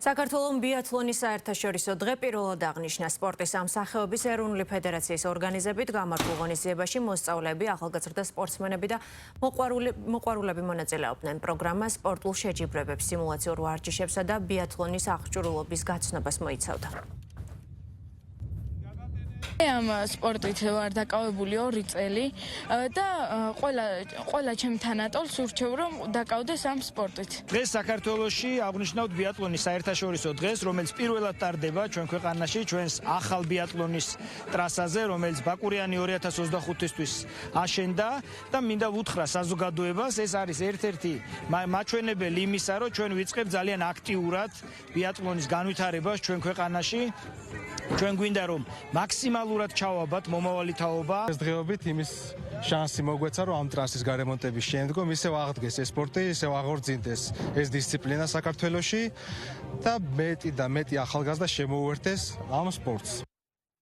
საქართველოს ბიათლონის საერთაშორისო დღე პირველად აღნიშნა სპორტის ამ სახეობის ეროვნული ფედერაციის ორგანიზებით გამართულ ღონისძიებაში მოსწავლეები, ახალგაზრდა სპორტსმენები და მოყვარულები მონაწილეობდნენ. პროგრამა სპორტულ შეჯიბრებებს, სიმულაციურ ვარჯიშებსა და ბიათლონის აღჭურვილობის გაცნობას მოიცავდა. ამ სპორტით ვარ დაკავებული 2 წელი და ყველა ჩემ თანატოლს ურჩევ რომ დაკავდეს ამ სპორტით. დღეს საქართველოში აღნიშნავთ ბიატლონის საერთაშორისო დღეს, რომელიც პირველად ტარდება ჩვენ ქვეყანაში, ჩვენს ახალ ბიატლონის ტრასაზე, რომელიც ბაკურიანი 2025-თვის აშენდა და მინდა ვუთხრა საზოგადოებას, ეს არის ერთ-ერთი მაჩვენებელი იმისა, რომ ჩვენ ვიწყებთ ძალიან აქტიურად ბიატლონის განვითარებას ჩვენ ქვეყანაში. ჩვენ გვინდა რომ მაქსიმალურად ჩავაბათ მომავალი თაობა. ეს დღეობით იმის შანსი მოგვეცა რომ ამ ტრასის გარემონტების შემდგომ ისევ აღდგეს ეს სპორტი, ისევ აღორძინდეს ეს დისციპლინა საქართველოში და მეტი ახალგაზრდა შემოუერთდეს ამ სპორტს.